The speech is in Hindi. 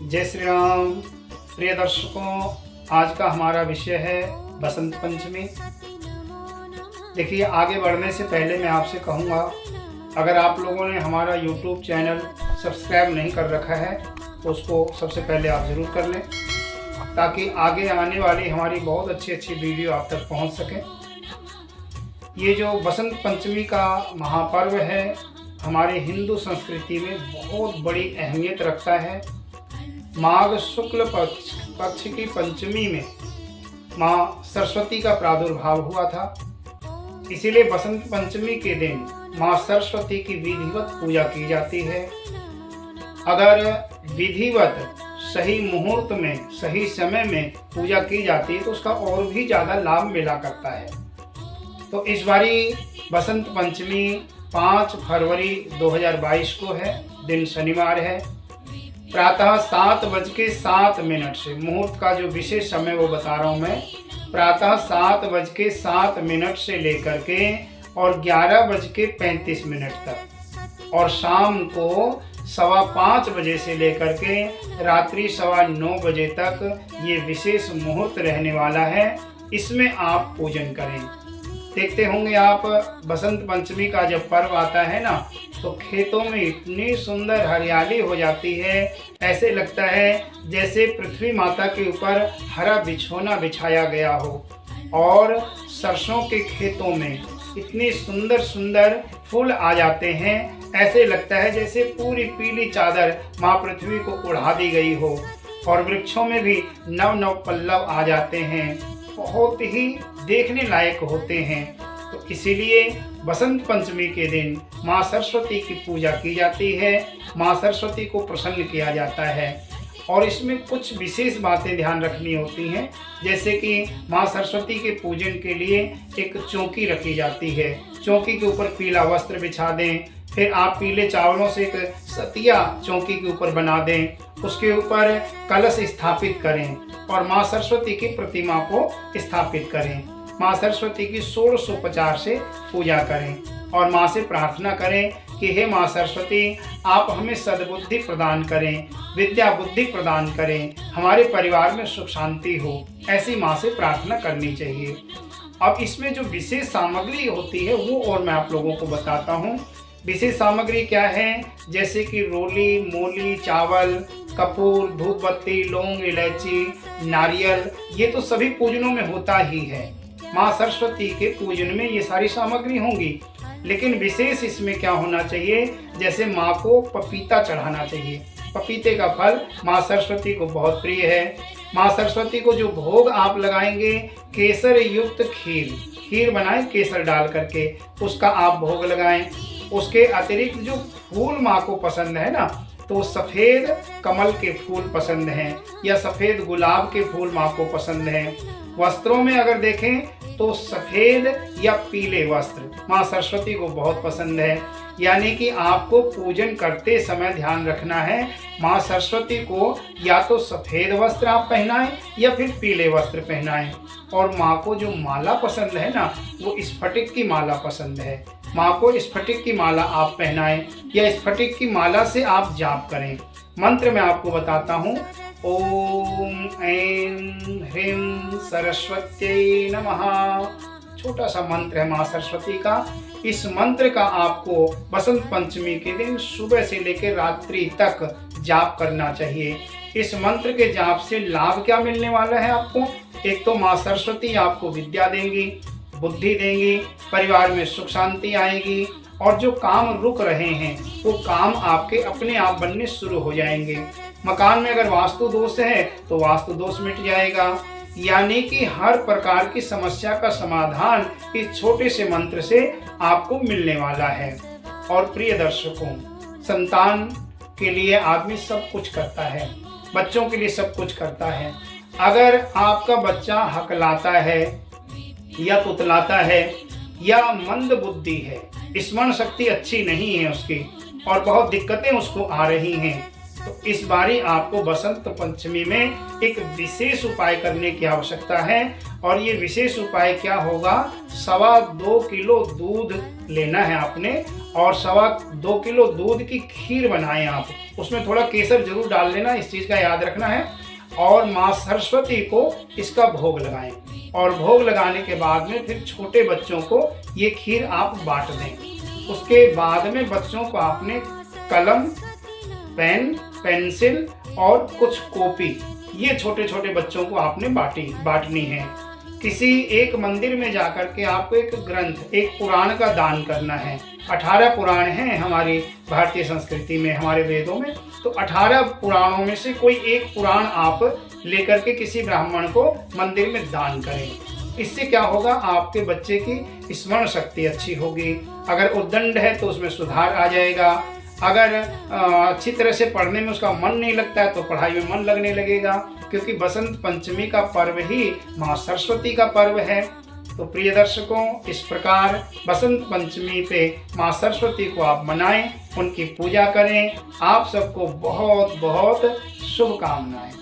जय श्री राम। प्रिय दर्शकों, आज का हमारा विषय है बसंत पंचमी। देखिए, आगे बढ़ने से पहले मैं आपसे कहूँगा, अगर आप लोगों ने हमारा YouTube चैनल सब्सक्राइब नहीं कर रखा है तो उसको सबसे पहले आप ज़रूर कर लें, ताकि आगे आने वाली हमारी बहुत अच्छी वीडियो आप तक पहुंच सके। ये जो बसंत पंचमी का महापर्व है, हमारे हिंदू संस्कृति में बहुत बड़ी अहमियत रखता है। माघ शुक्ल पक्ष की पंचमी में माँ सरस्वती का प्रादुर्भाव हुआ था, इसीलिए बसंत पंचमी के दिन माँ सरस्वती की विधिवत पूजा की जाती है। अगर विधिवत सही मुहूर्त में, सही समय में पूजा की जाती है तो उसका और भी ज़्यादा लाभ मिला करता है। तो इस बारी बसंत पंचमी 5 फरवरी 2022 को है, दिन शनिवार है। प्रातः 7:07 से, मुहूर्त का जो विशेष समय वो बता रहा हूँ मैं, प्रातः 7:07 से लेकर के और 11:35 तक, और शाम को 5:15 बजे से लेकर के रात्रि 9:15 तक ये विशेष मुहूर्त रहने वाला है। इसमें आप पूजन करें। देखते होंगे आप, बसंत पंचमी का जब पर्व आता है ना, तो खेतों में इतनी सुंदर हरियाली हो जाती है, ऐसे लगता है जैसे पृथ्वी माता के ऊपर हरा बिछोना बिछाया गया हो। और सरसों के खेतों में इतनी सुंदर सुंदर फूल आ जाते हैं, ऐसे लगता है जैसे पूरी पीली चादर माँ पृथ्वी को उड़ा दी गई हो। और वृक्षों में भी नव नव पल्लव आ जाते हैं, बहुत ही देखने लायक होते हैं। तो इसीलिए बसंत पंचमी के दिन माँ सरस्वती की पूजा की जाती है, माँ सरस्वती को प्रसन्न किया जाता है। और इसमें कुछ विशेष बातें ध्यान रखनी होती हैं, जैसे कि माँ सरस्वती के पूजन के लिए एक चौकी रखी जाती है। चौकी के ऊपर पीला वस्त्र बिछा दें, फिर आप पीले चावलों से एक सतिया चौकी के ऊपर बना दें, उसके ऊपर कलश स्थापित करें और माँ सरस्वती की प्रतिमा को स्थापित करें। माँ सरस्वती की 1650 से पूजा करें और माँ से प्रार्थना करें कि हे माँ सरस्वती, आप हमें सद्बुद्धि प्रदान करें, विद्या बुद्धि प्रदान करें, हमारे परिवार में सुख शांति हो, ऐसी माँ से प्रार्थना करनी चाहिए। अब इसमें जो विशेष सामग्री होती है वो और मैं आप लोगों को बताता हूँ। विशेष सामग्री क्या है, जैसे कि रोली, मूली, चावल, कपूर, धूप बत्ती, लौंग, इलायची, नारियल, ये तो सभी पूजनों में होता ही है। माँ सरस्वती के पूजन में ये सारी सामग्री होंगी। लेकिन विशेष इसमें क्या होना चाहिए, जैसे माँ को पपीता चढ़ाना चाहिए। पपीते का फल माँ सरस्वती को बहुत प्रिय है। माँ सरस्वती को जो भोग आप लगाएंगे, केसर युक्त खीर बनाएं, केसर डाल करके उसका आप भोग लगाएं। उसके अतिरिक्त जो फूल माँ को पसंद है ना, तो सफ़ेद कमल के फूल पसंद हैं या सफ़ेद गुलाब के फूल माँ को पसंद हैं। वस्त्रों में अगर देखें तो सफ़ेद या पीले वस्त्र माँ सरस्वती को बहुत पसंद है। यानी कि आपको पूजन करते समय ध्यान रखना है, माँ सरस्वती को या तो सफ़ेद वस्त्र आप पहनाएं या फिर पीले वस्त्र पहनाएं। और माँ को जो माला पसंद है ना, वो स्फटिक की माला पसंद है। माँ को स्फटिक की माला आप पहनाएं या स्फटिक की माला से आप जाप करें। मंत्र मैं आपको बताता हूँ। ओम ऐं ह्रीं सरस्वत्यै नमः। छोटा सा मंत्र है माँ सरस्वती का। इस मंत्र का आपको बसंत पंचमी के दिन सुबह से लेकर रात्रि तक जाप करना चाहिए। इस मंत्र के जाप से लाभ क्या मिलने वाला है आपको? एक तो माँ सरस्वती आपको विद्या देंगी, बुद्धि देंगी, परिवार में सुख शांति आएगी, और जो काम रुक रहे हैं वो काम आपके अपने आप बनने शुरू हो जाएंगे। मकान में अगर वास्तु दोष है तो वास्तु दोष मिट जाएगा। यानी कि हर प्रकार की समस्या का समाधान इस छोटे से मंत्र से आपको मिलने वाला है। और प्रिय दर्शकों, संतान के लिए आदमी सब कुछ करता है, बच्चों के लिए सब कुछ करता है। अगर आपका बच्चा हकलाता है या तुतलाता है या मंद बुद्धि है, स्मरण शक्ति अच्छी नहीं है उसकी और बहुत दिक्कतें उसको आ रही हैं, तो इस बारी आपको बसंत पंचमी में एक विशेष उपाय करने की आवश्यकता है। और ये विशेष उपाय क्या होगा, 2.25 किलो दूध लेना है आपने और 2.25 किलो दूध की खीर बनाएं आप। उसमें थोड़ा केसर जरूर डाल लेना, इस चीज़ का याद रखना है। और माँ सरस्वती को इसका भोग लगाएं और भोग लगाने के बाद में फिर छोटे बच्चों को ये खीर आप बांट दें। उसके बाद में बच्चों को आपने कलम, पेन, पेंसिल और कुछ कॉपी, ये छोटे छोटे बच्चों को आपने बांटनी है। किसी एक मंदिर में जाकर के आपको एक ग्रंथ, एक पुराण का दान करना है। 18 पुराण हैं हमारी भारतीय संस्कृति में, हमारे वेदों में। तो 18 पुराणों में से कोई एक पुराण आप लेकर के किसी ब्राह्मण को मंदिर में दान करें। इससे क्या होगा, आपके बच्चे की स्मरण शक्ति अच्छी होगी। अगर उद्दंड है तो उसमें सुधार आ जाएगा। अगर अच्छी तरह से पढ़ने में उसका मन नहीं लगता है तो पढ़ाई में मन लगने लगेगा, क्योंकि बसंत पंचमी का पर्व ही माँ सरस्वती का पर्व है। तो प्रिय दर्शकों, इस प्रकार बसंत पंचमी पे माँ सरस्वती को आप मनाएं, उनकी पूजा करें। आप सबको बहुत बहुत शुभकामनाएं।